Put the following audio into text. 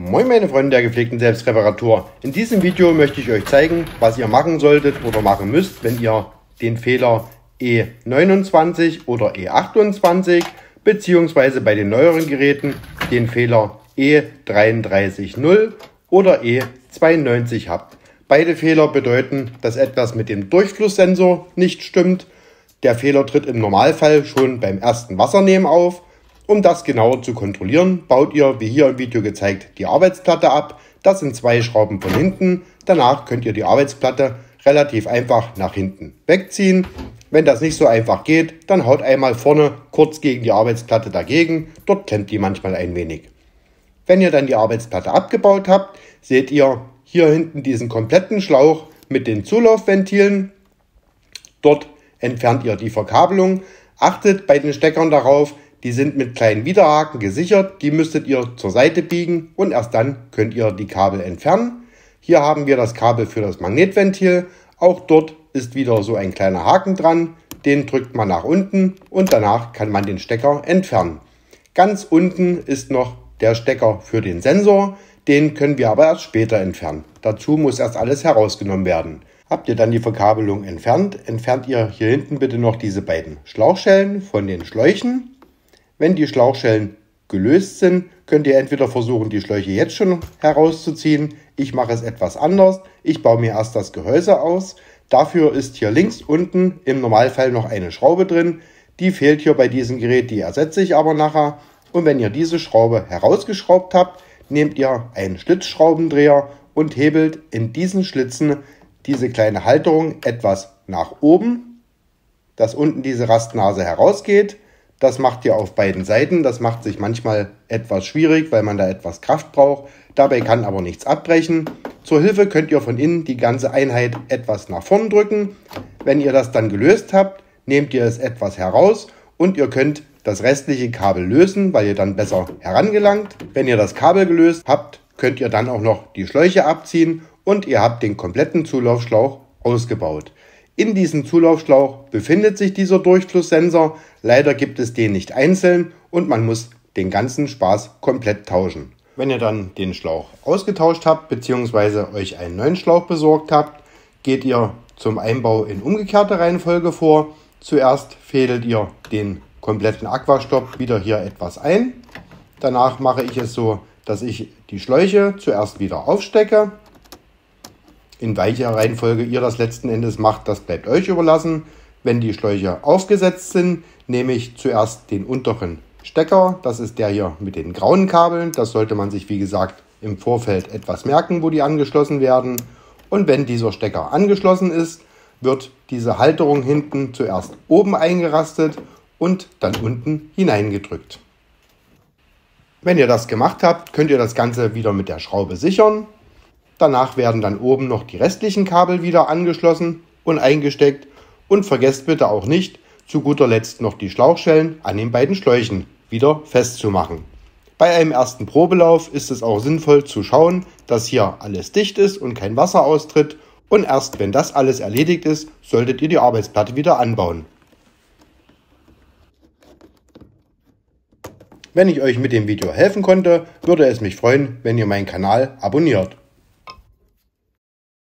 Moin meine Freunde der gepflegten Selbstreparatur. In diesem Video möchte ich euch zeigen, was ihr machen solltet oder machen müsst, wenn ihr den Fehler E29 oder E28 bzw. bei den neueren Geräten den Fehler E330 oder E92 habt. Beide Fehler bedeuten, dass etwas mit dem Durchflusssensor nicht stimmt. Der Fehler tritt im Normalfall schon beim ersten Wassernehmen auf. Um das genauer zu kontrollieren, baut ihr, wie hier im Video gezeigt, die Arbeitsplatte ab. Das sind 2 Schrauben von hinten. Danach könnt ihr die Arbeitsplatte relativ einfach nach hinten wegziehen. Wenn das nicht so einfach geht, dann haut einmal vorne kurz gegen die Arbeitsplatte dagegen. Dort klemmt die manchmal ein wenig. Wenn ihr dann die Arbeitsplatte abgebaut habt, seht ihr hier hinten diesen kompletten Schlauch mit den Zulaufventilen. Dort entfernt ihr die Verkabelung. Achtet bei den Steckern darauf, die sind mit kleinen Widerhaken gesichert, die müsstet ihr zur Seite biegen und erst dann könnt ihr die Kabel entfernen. Hier haben wir das Kabel für das Magnetventil, auch dort ist wieder so ein kleiner Haken dran, den drückt man nach unten und danach kann man den Stecker entfernen. Ganz unten ist noch der Stecker für den Sensor, den können wir aber erst später entfernen. Dazu muss erst alles herausgenommen werden. Habt ihr dann die Verkabelung entfernt, entfernt ihr hier hinten bitte noch diese beiden Schlauchschellen von den Schläuchen. Wenn die Schlauchschellen gelöst sind, könnt ihr entweder versuchen, die Schläuche jetzt schon herauszuziehen. Ich mache es etwas anders. Ich baue mir erst das Gehäuse aus. Dafür ist hier links unten im Normalfall noch eine Schraube drin. Die fehlt hier bei diesem Gerät, die ersetze ich aber nachher. Und wenn ihr diese Schraube herausgeschraubt habt, nehmt ihr einen Schlitzschraubendreher und hebelt in diesen Schlitzen diese kleine Halterung etwas nach oben, dass unten diese Rastnase herausgeht. Das macht ihr auf beiden Seiten. Das macht sich manchmal etwas schwierig, weil man da etwas Kraft braucht. Dabei kann aber nichts abbrechen. Zur Hilfe könnt ihr von innen die ganze Einheit etwas nach vorn drücken. Wenn ihr das dann gelöst habt, nehmt ihr es etwas heraus und ihr könnt das restliche Kabel lösen, weil ihr dann besser herangelangt. Wenn ihr das Kabel gelöst habt, könnt ihr dann auch noch die Schläuche abziehen und ihr habt den kompletten Zulaufschlauch ausgebaut. In diesem Zulaufschlauch befindet sich dieser Durchflusssensor. Leider gibt es den nicht einzeln und man muss den ganzen Spaß komplett tauschen. Wenn ihr dann den Schlauch ausgetauscht habt bzw. euch einen neuen Schlauch besorgt habt, geht ihr zum Einbau in umgekehrter Reihenfolge vor. Zuerst fädelt ihr den kompletten Aquastopp wieder hier etwas ein. Danach mache ich es so, dass ich die Schläuche zuerst wieder aufstecke. In welcher Reihenfolge ihr das letzten Endes macht, das bleibt euch überlassen. Wenn die Schläuche aufgesetzt sind, nehme ich zuerst den unteren Stecker. Das ist der hier mit den grauen Kabeln. Das sollte man sich, wie gesagt, im Vorfeld etwas merken, wo die angeschlossen werden. Und wenn dieser Stecker angeschlossen ist, wird diese Halterung hinten zuerst oben eingerastet und dann unten hineingedrückt. Wenn ihr das gemacht habt, könnt ihr das Ganze wieder mit der Schraube sichern. Danach werden dann oben noch die restlichen Kabel wieder angeschlossen und eingesteckt. Und vergesst bitte auch nicht, zu guter Letzt noch die Schlauchschellen an den beiden Schläuchen wieder festzumachen. Bei einem ersten Probelauf ist es auch sinnvoll zu schauen, dass hier alles dicht ist und kein Wasser austritt. Und erst wenn das alles erledigt ist, solltet ihr die Arbeitsplatte wieder anbauen. Wenn ich euch mit dem Video helfen konnte, würde es mich freuen, wenn ihr meinen Kanal abonniert.